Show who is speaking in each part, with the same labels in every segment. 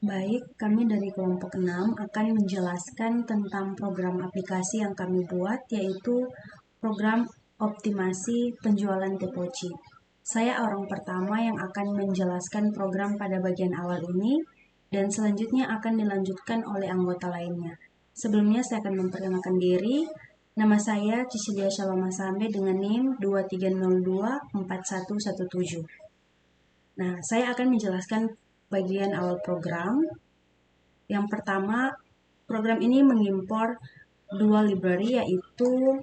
Speaker 1: Baik, kami dari kelompok 6 akan menjelaskan tentang program aplikasi yang kami buat, yaitu program optimasi penjualan Tepoci. Saya orang pertama yang akan menjelaskan program pada bagian awal ini, dan selanjutnya akan dilanjutkan oleh anggota lainnya. Sebelumnya saya akan memperkenalkan diri. Nama saya Cicilia Shaloma Sambe dengan NIM 23024117. Nah, saya akan menjelaskan bagian awal program. Yang pertama, program ini mengimpor dua library, yaitu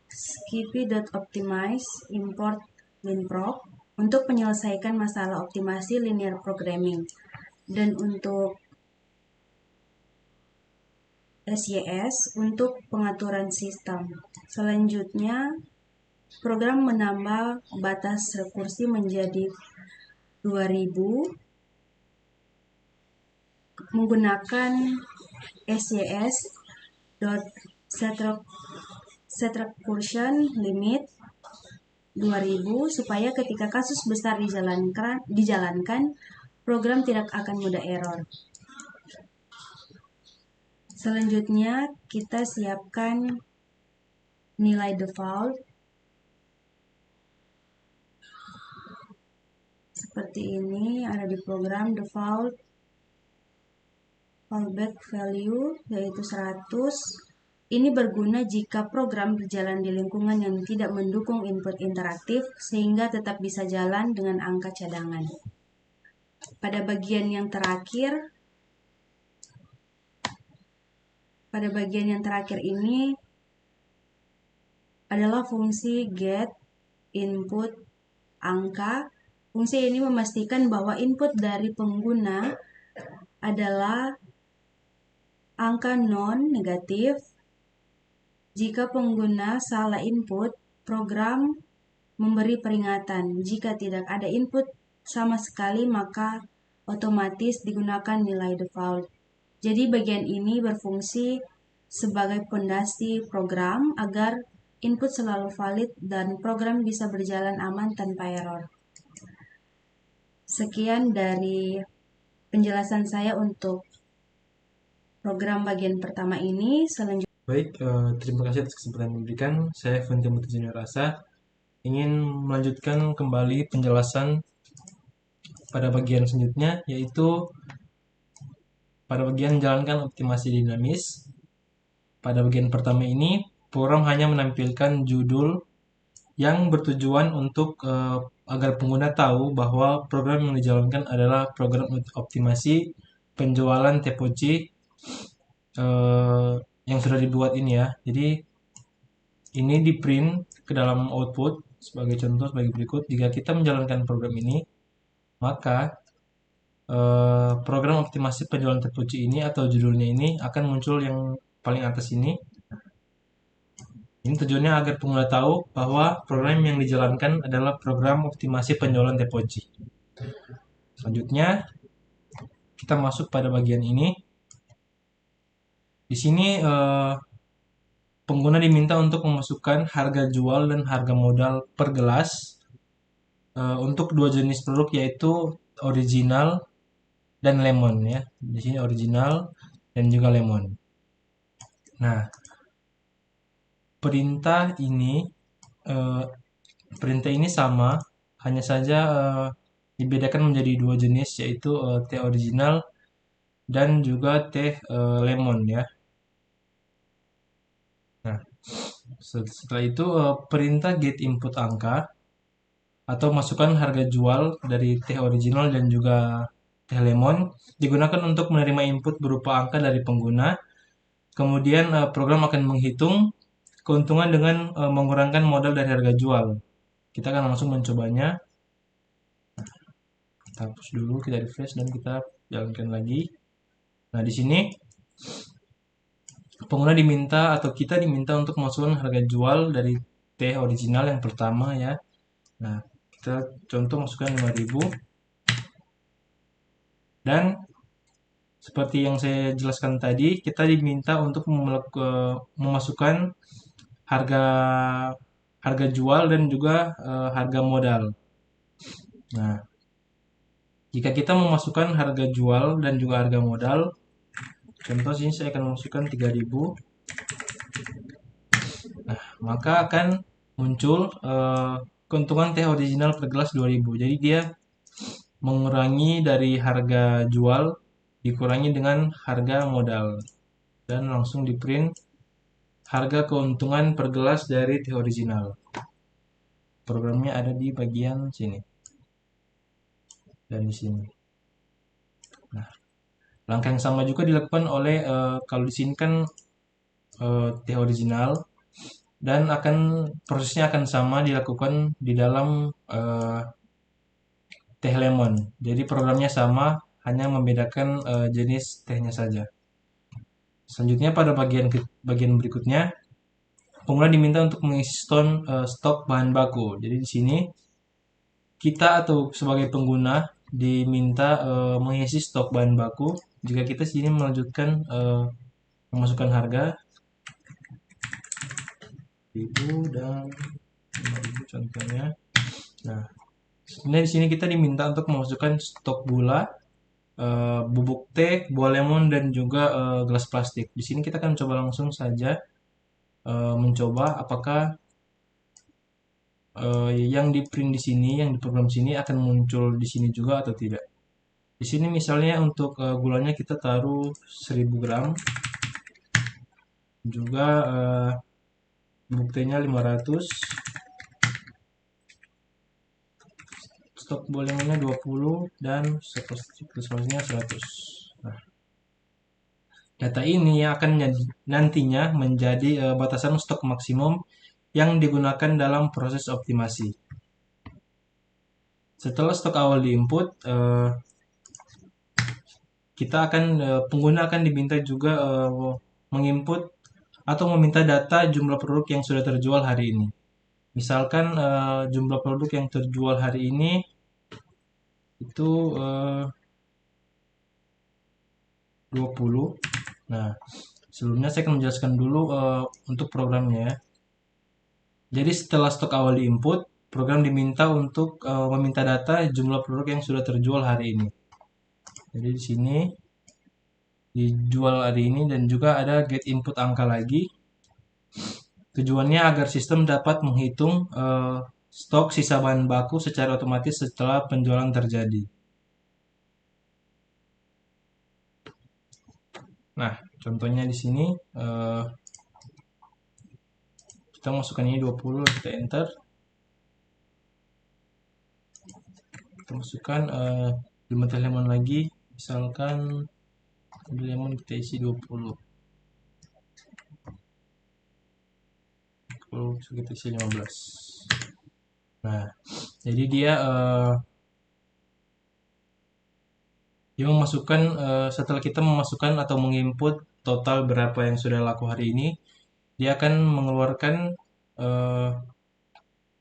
Speaker 1: Skippy.optimize import linprop untuk menyelesaikan masalah optimasi linear programming, dan untuk SYS untuk pengaturan sistem. Selanjutnya, program menambah batas rekursi menjadi 2000 menggunakan SYS set recursion limit 2000 supaya ketika kasus besar dijalankan, program tidak akan mudah error. Selanjutnya, kita siapkan nilai default seperti ini, ada di program default fallback value yaitu 100. Ini berguna jika program berjalan di lingkungan yang tidak mendukung input interaktif sehingga tetap bisa jalan dengan angka cadangan. Pada bagian yang terakhir ini adalah fungsi get input angka. Fungsi ini memastikan bahwa input dari pengguna adalah angka non-negatif. Jika pengguna salah input, program memberi peringatan. Jika tidak ada input sama sekali, maka otomatis digunakan nilai default. Jadi bagian ini berfungsi sebagai pondasi program agar input selalu valid dan program bisa berjalan aman tanpa error. Sekian dari penjelasan saya untuk program bagian pertama ini. Selanjutnya,
Speaker 2: Baik, terima kasih atas kesempatan yang diberikan. Saya Fenty Muti Junior Rasa ingin melanjutkan kembali penjelasan pada bagian selanjutnya, yaitu pada bagian menjalankan optimasi dinamis. Pada bagian pertama ini, program hanya menampilkan judul yang bertujuan untuk agar pengguna tahu bahwa program yang dijalankan adalah program optimasi penjualan Tepoci yang sudah dibuat ini ya. Jadi ini di print ke dalam output sebagai contoh sebagai berikut. Jika kita menjalankan program ini, maka program optimasi penjualan Tepoci ini atau judulnya ini akan muncul yang paling atas ini. Ini tujuannya agar pengguna tahu bahwa program yang dijalankan adalah program optimasi penjualan Tepoci. Selanjutnya, kita masuk pada bagian ini. Di sini pengguna diminta untuk memasukkan harga jual dan harga modal per gelas untuk dua jenis produk, yaitu original dan lemon ya. Di sini original dan juga lemon. Nah, perintah ini sama, hanya saja dibedakan menjadi dua jenis, yaitu teh original dan juga teh lemon ya. Nah, setelah itu perintah get input angka atau masukkan harga jual dari teh original dan juga teh lemon digunakan untuk menerima input berupa angka dari pengguna. Kemudian program akan menghitung keuntungan dengan mengurangkan modal dari harga jual. Kita akan langsung mencobanya. Kita hapus dulu, kita refresh dan kita jalankan lagi. Nah, di sini pengguna diminta atau kita diminta untuk masukkan harga jual dari teh original yang pertama ya. Nah, kita contoh masukkan 5.000. Dan seperti yang saya jelaskan tadi, kita diminta untuk memasukkan harga harga jual dan juga harga modal. Nah, Jika kita memasukkan harga jual dan juga harga modal, contoh sini saya akan memasukkan 3.000, maka akan muncul keuntungan teh original per gelas 2.000. Jadi dia mengurangi dari harga jual dikurangi dengan harga modal dan langsung di print harga keuntungan per gelas dari teh original. Programnya ada di bagian sini dan di sini. Nah, langkah yang sama juga dilakukan oleh kalau di sini kan teh original dan prosesnya akan sama dilakukan di dalam teh lemon. Jadi programnya sama, hanya membedakan jenis tehnya saja. Selanjutnya pada bagian berikutnya, pengguna diminta untuk mengisi stok bahan baku. Jadi di sini kita atau sebagai pengguna diminta mengisi stok bahan baku. Jika kita sini melanjutkan memasukkan harga 1.000 dan 5.000 contohnya. Nah, sebenarnya di sini kita diminta untuk memasukkan stok gula, bubuk teh, buah lemon dan juga gelas plastik. Di sini kita akan coba langsung saja mencoba apakah yang di print di sini, yang di program sini akan muncul di sini juga atau tidak. Di sini misalnya untuk gulanya kita taruh 1.000 gram, juga bubuk tehnya 500, stok buah lemonnya 20 dan seterusnya 100. Nah, data ini akan nantinya menjadi batasan stok maksimum yang digunakan dalam proses optimasi. Setelah stok awal diinput, pengguna akan diminta juga menginput atau meminta data jumlah produk yang sudah terjual hari ini. Misalkan jumlah produk yang terjual hari ini itu 20. Nah, sebelumnya saya akan menjelaskan dulu untuk programnya ya. Jadi setelah stok awal diinput, program diminta untuk meminta data jumlah produk yang sudah terjual hari ini. Jadi di sini dijual hari ini dan juga ada get input angka lagi. Tujuannya agar sistem dapat menghitung stok sisa bahan baku secara otomatis setelah penjualan terjadi. Nah, contohnya di sini kita masukkan ini 20, kita enter. Kita masukkan 5 teh lemon lagi, misalkan lemon kita isi 20. Kalau kita isi 15. Nah, jadi dia memasukkan setelah kita memasukkan atau menginput total berapa yang sudah laku hari ini, dia akan mengeluarkan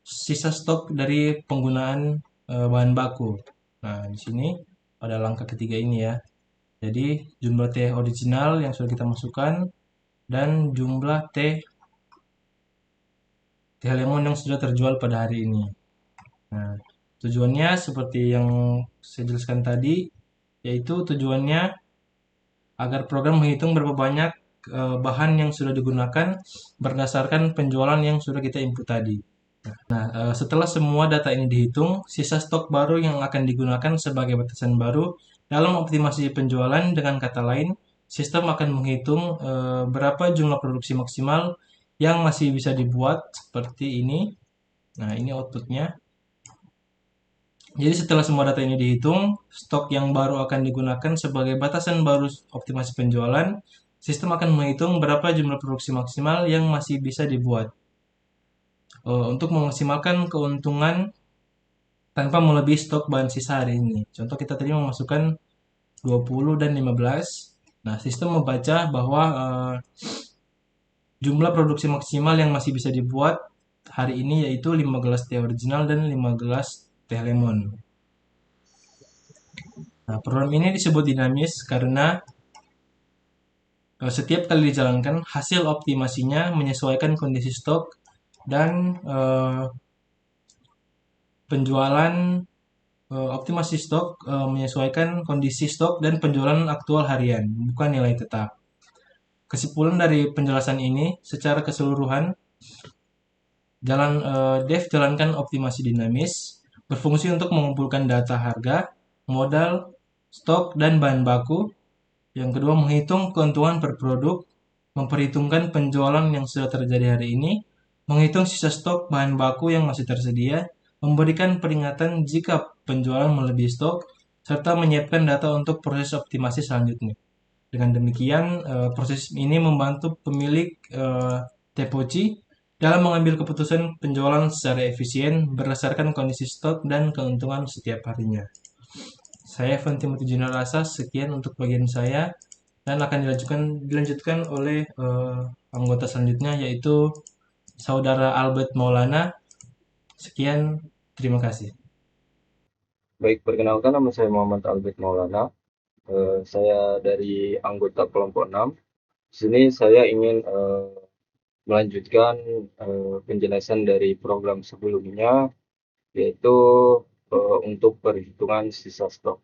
Speaker 2: sisa stok dari penggunaan bahan baku. Nah, di sini pada langkah ketiga ini ya. Jadi jumlah teh original yang sudah kita masukkan dan jumlah teh lemon yang sudah terjual pada hari ini. Nah, tujuannya seperti yang saya jelaskan tadi, yaitu tujuannya agar program menghitung berapa banyak bahan yang sudah digunakan berdasarkan penjualan yang sudah kita input tadi. Nah, setelah semua data ini dihitung, sisa stok baru yang akan digunakan sebagai batasan baru dalam optimasi penjualan. Dengan kata lain, sistem akan menghitung berapa jumlah produksi maksimal yang masih bisa dibuat seperti ini. Nah, ini outputnya. Jadi setelah semua data ini dihitung, stok yang baru akan digunakan sebagai batasan baru optimasi penjualan. Sistem akan menghitung berapa jumlah produksi maksimal yang masih bisa dibuat. Untuk memaksimalkan keuntungan tanpa melebihi stok bahan sisa hari ini. Contoh kita tadi memasukkan 20 dan 15. Nah, sistem membaca bahwa jumlah produksi maksimal yang masih bisa dibuat hari ini yaitu 5 gelas teh original dan 5 gelas teh lemon. Nah, program ini disebut dinamis karena setiap kali dijalankan, hasil optimasinya menyesuaikan kondisi stok dan penjualan Optimasi stok menyesuaikan kondisi stok dan penjualan aktual harian, bukan nilai tetap. Kesimpulan dari penjelasan ini, secara keseluruhan, Dev jalankan optimasi dinamis, berfungsi untuk mengumpulkan data harga, modal, stok, dan bahan baku. Yang kedua, menghitung keuntungan per produk, memperhitungkan penjualan yang sudah terjadi hari ini, menghitung sisa stok bahan baku yang masih tersedia, memberikan peringatan jika penjualan melebihi stok, serta menyiapkan data untuk proses optimasi selanjutnya. Dengan demikian, proses ini membantu pemilik Tepoci dalam mengambil keputusan penjualan secara efisien berdasarkan kondisi stok dan keuntungan setiap harinya. Saya Evan Timothy Junior Asa, sekian untuk bagian saya dan akan dilanjutkan oleh anggota selanjutnya yaitu Saudara Albert Maulana. Sekian, terima kasih.
Speaker 3: Baik, perkenalkan nama saya Muhammad Albert Maulana. Saya dari anggota kelompok 6. Di sini saya ingin melanjutkan penjelasan dari program sebelumnya, yaitu untuk perhitungan sisa stok.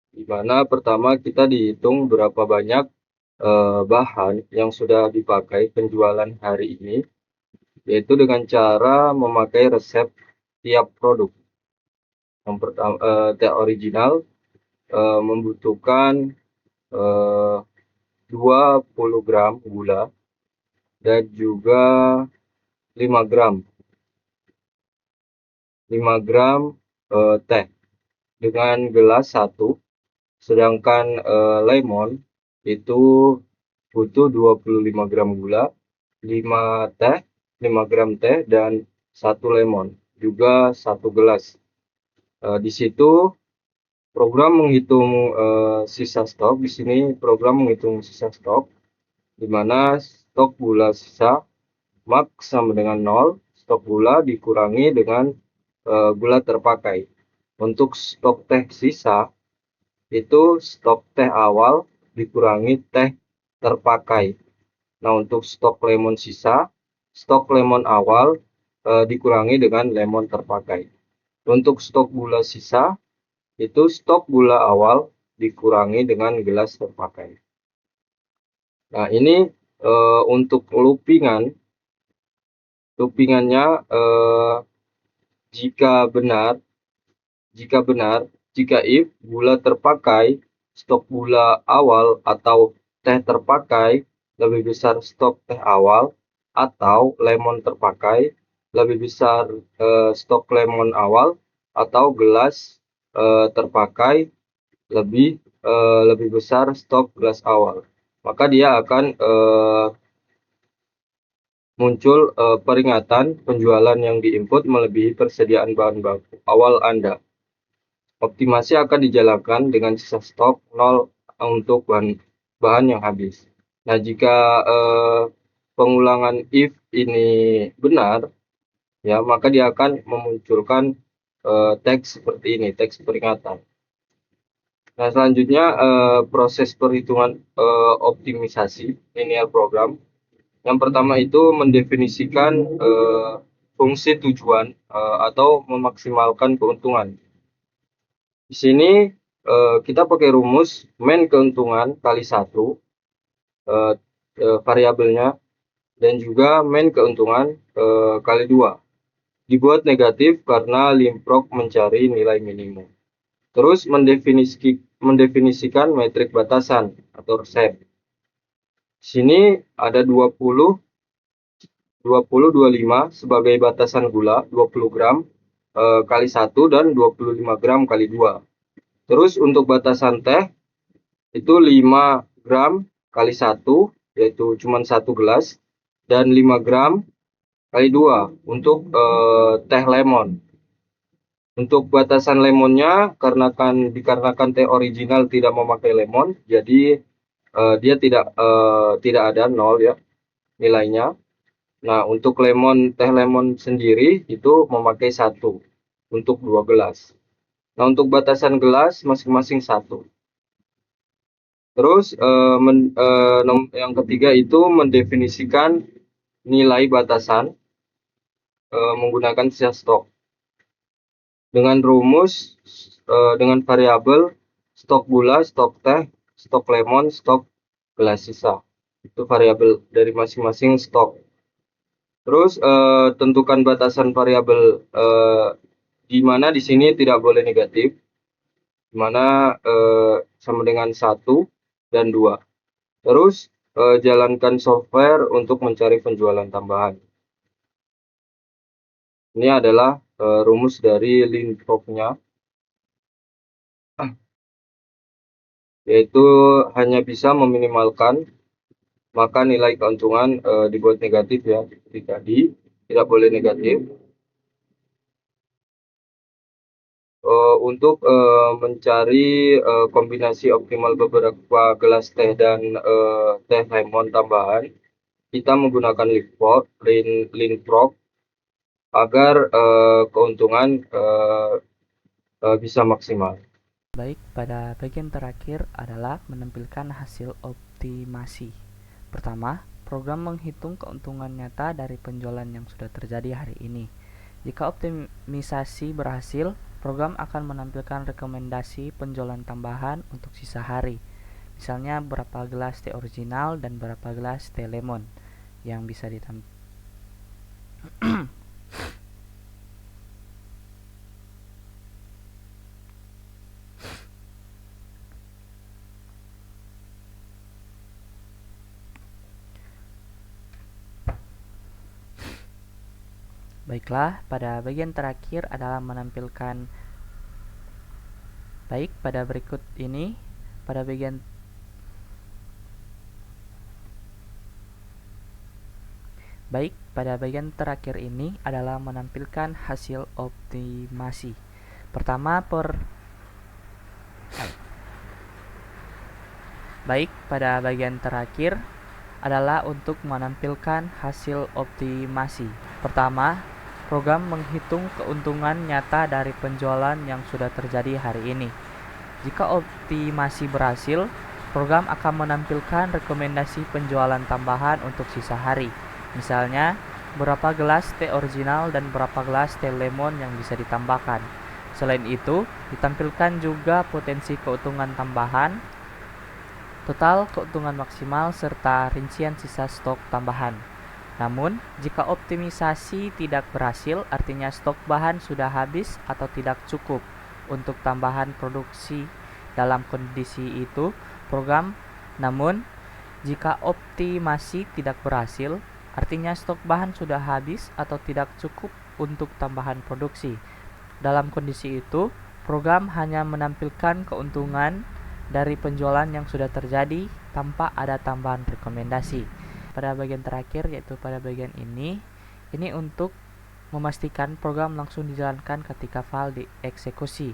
Speaker 3: Di mana pertama kita dihitung berapa banyak bahan yang sudah dipakai penjualan hari ini, yaitu dengan cara memakai resep tiap produk. Yang pertama, teh original membutuhkan 20 gram gula dan juga 5 gram teh dengan gelas 1, sedangkan lemon itu butuh 25 gram gula, 5 gram teh dan 1 lemon, juga 1 gelas. Di situ program menghitung sisa stok. Di sini program menghitung sisa stok, di mana stok gula sisa max sama dengan 0, stok gula dikurangi dengan gula terpakai. Untuk stok teh sisa, itu stok teh awal dikurangi teh terpakai. Nah, untuk stok lemon sisa, stok lemon awal dikurangi dengan lemon terpakai. Untuk stok gula sisa, itu stok gula awal dikurangi dengan gelas terpakai. Nah, ini untuk loopingannya jika if gula terpakai, stok gula awal atau teh terpakai lebih besar stok teh awal, atau lemon terpakai lebih besar stok lemon awal, atau gelas terpakai lebih besar stok gelas awal, maka dia akan muncul peringatan penjualan yang diinput melebihi persediaan bahan baku awal Anda. Optimasi akan dijalankan dengan sisa stok 0 untuk bahan yang habis. Nah, jika pengulangan if ini benar, ya, maka dia akan memunculkan teks seperti ini, teks peringatan. Nah, selanjutnya proses perhitungan optimisasi linear program. Yang pertama itu mendefinisikan fungsi tujuan atau memaksimalkan keuntungan. Di sini kita pakai rumus main keuntungan kali 1 variabelnya, dan juga main keuntungan kali 2. Dibuat negatif karena limprok mencari nilai minimum. Terus mendefinisikan metrik batasan atau resep. Di sini ada 25 sebagai batasan gula, 20 gram kali 1 dan 25 gram kali 2. Terus untuk batasan teh itu 5 gram kali 1, yaitu cuma 1 gelas, dan 5 gram kali 2 untuk teh lemon. Untuk batasan lemonnya, dikarenakan teh original tidak memakai lemon, jadi dia tidak ada 0 ya nilainya. Nah, untuk teh lemon sendiri itu memakai 1 untuk 2 gelas. Nah, untuk batasan gelas masing-masing 1. Terus yang ketiga itu mendefinisikan nilai batasan menggunakan sisa stok. dengan rumus dengan variabel stok gula, stok teh, stok lemon, stok gelas sisa. Itu variabel dari masing-masing stok. Terus tentukan batasan variabel di mana di sini tidak boleh negatif, di mana sama dengan 1 dan 2. Terus jalankan software untuk mencari penjualan tambahan. Ini adalah rumus dari Linprop-nya, yaitu hanya bisa meminimalkan, maka nilai keuntungan dibuat negatif ya, seperti tadi, tidak boleh negatif. Untuk mencari kombinasi optimal beberapa gelas teh dan teh lemon tambahan, kita menggunakan Linprop agar keuntungan bisa maksimal.
Speaker 4: Baik, pada bagian terakhir adalah menampilkan hasil optimasi. Pertama, program menghitung keuntungan nyata dari penjualan yang sudah terjadi hari ini. Jika optimisasi berhasil, program akan menampilkan rekomendasi penjualan tambahan untuk sisa hari. Misalnya berapa gelas teh original dan berapa gelas teh lemon yang bisa ditampilkan. Baiklah, pada bagian terakhir adalah menampilkan pada bagian terakhir ini adalah menampilkan hasil optimasi. Pada bagian terakhir adalah untuk menampilkan hasil optimasi. Pertama, program menghitung keuntungan nyata dari penjualan yang sudah terjadi hari ini. Jika optimasi berhasil, program akan menampilkan rekomendasi penjualan tambahan untuk sisa hari. Misalnya, berapa gelas teh original dan berapa gelas teh lemon yang bisa ditambahkan. Selain itu, ditampilkan juga potensi keuntungan tambahan, total keuntungan maksimal, serta rincian sisa stok tambahan. Namun, jika optimisasi tidak berhasil, artinya stok bahan sudah habis atau tidak cukup untuk tambahan produksi. Dalam kondisi itu, jika optimasi tidak berhasil, artinya stok bahan sudah habis atau tidak cukup untuk tambahan produksi. Dalam kondisi itu, program hanya menampilkan keuntungan dari penjualan yang sudah terjadi tanpa ada tambahan rekomendasi. Pada bagian terakhir, yaitu pada bagian ini untuk memastikan program langsung dijalankan ketika file dieksekusi.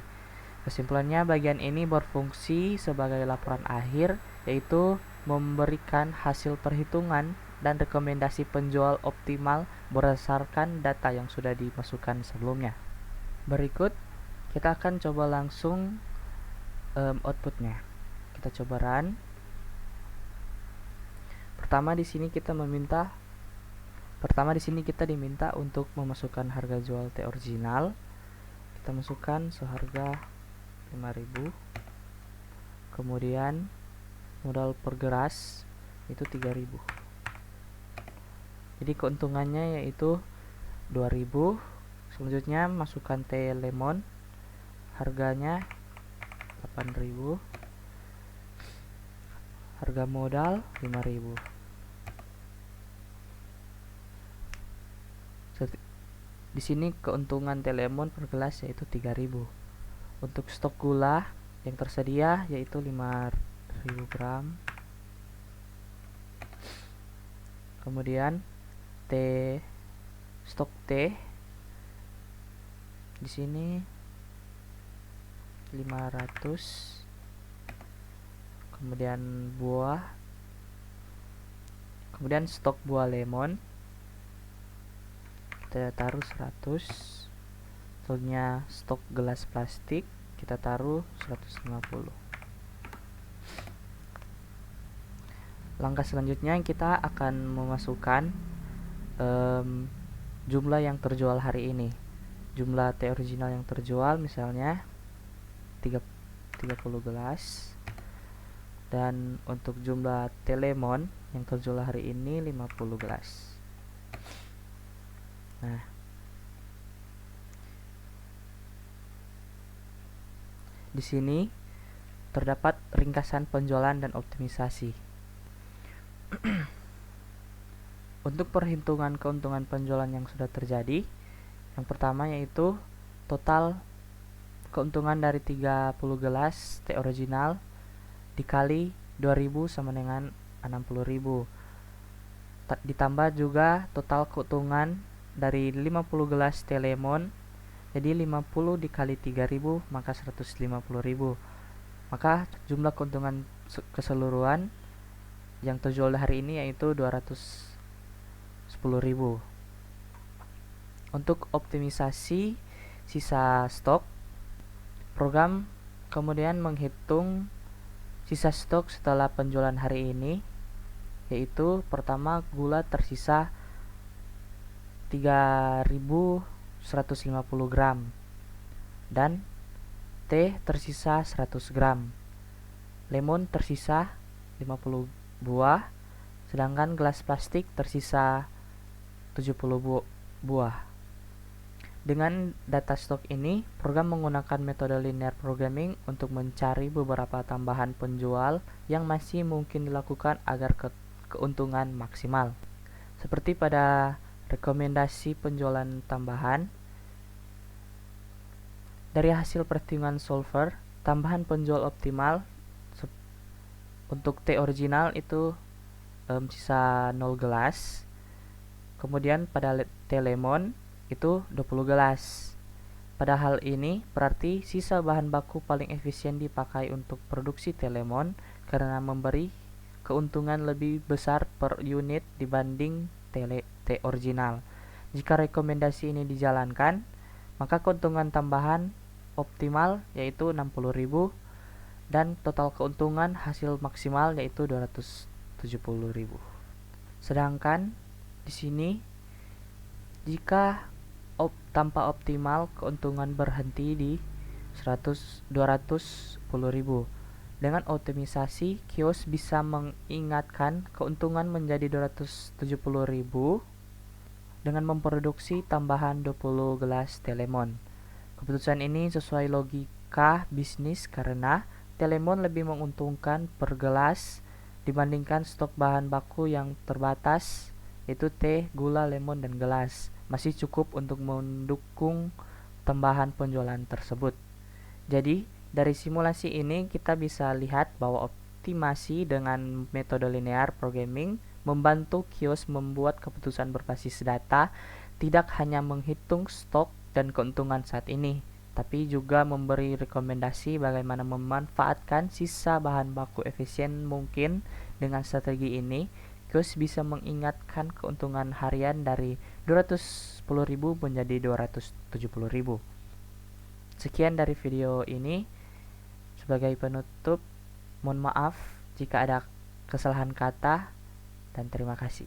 Speaker 4: Kesimpulannya, bagian ini berfungsi sebagai laporan akhir, yaitu memberikan hasil perhitungan dan rekomendasi penjual optimal berdasarkan data yang sudah dimasukkan sebelumnya. Berikut kita akan coba langsung outputnya. Kita coba run. Pertama di sini kita diminta untuk memasukkan harga jual teh original. Kita masukkan seharga 5.000. Kemudian modal per gelas itu 3.000. Jadi keuntungannya yaitu 2.000. Selanjutnya masukkan teh lemon, harganya 8.000. Harga modal 5.000. Di sini keuntungan teh lemon per gelas yaitu 3.000. Untuk stok gula yang tersedia yaitu 5.000 gram. Kemudian stok teh di sini 500. Kemudian stok buah lemon kita taruh 100. Selanjutnya stok gelas plastik kita taruh 150. Langkah selanjutnya kita akan memasukkan jumlah yang terjual hari ini. jumlah teh original yang terjual misalnya 30 gelas, dan untuk jumlah teh lemon yang terjual hari ini 50 gelas. Nah, di sini terdapat ringkasan penjualan dan optimisasi. Untuk perhitungan keuntungan penjualan yang sudah terjadi, yang pertama yaitu total keuntungan dari 30 gelas teh original dikali 2000 sama dengan 60.000. Ditambah juga total keuntungan dari 50 gelas teh lemon, jadi 50 dikali 3000 maka 150.000. Maka jumlah keuntungan keseluruhan yang terjual hari ini yaitu 210.000. Untuk optimisasi sisa stok, program kemudian menghitung sisa stok setelah penjualan hari ini, yaitu pertama gula tersisa 3150 gram dan teh tersisa 100 gram, lemon tersisa 50 buah, sedangkan gelas plastik tersisa 70 buah. Dengan data stok ini, program menggunakan metode linear programming untuk mencari beberapa tambahan penjual yang masih mungkin dilakukan agar keuntungan maksimal. Seperti pada rekomendasi penjualan tambahan, dari hasil perhitungan solver, tambahan penjual optimal untuk teh original itu sisa 0 gelas. Kemudian pada teh lemon itu 20 gelas. Pada hal ini berarti sisa bahan baku paling efisien dipakai untuk produksi teh lemon karena memberi keuntungan lebih besar per unit dibanding teh original. Jika rekomendasi ini dijalankan, maka keuntungan tambahan optimal yaitu 60.000 dan total keuntungan hasil maksimal yaitu 270.000. Sedangkan di sini jika tanpa optimal keuntungan berhenti di 210.000. Dengan optimisasi, kios bisa mengingatkan keuntungan menjadi 270.000 dengan memproduksi tambahan 20 gelas teh lemon. Keputusan ini sesuai logika bisnis karena teh lemon lebih menguntungkan per gelas dibandingkan stok bahan baku yang terbatas, yaitu teh, gula, lemon, dan gelas. Masih cukup untuk mendukung tambahan penjualan tersebut. Jadi, dari simulasi ini kita bisa lihat bahwa optimasi dengan metode linear programming membantu kios membuat keputusan berbasis data, tidak hanya menghitung stok dan keuntungan saat ini, tapi juga memberi rekomendasi bagaimana memanfaatkan sisa bahan baku efisien mungkin. Dengan strategi ini, kios bisa mengingatkan keuntungan harian dari 210.000 menjadi 270.000. Sekian dari video ini. Sebagai penutup, mohon maaf jika ada kesalahan kata dan terima kasih.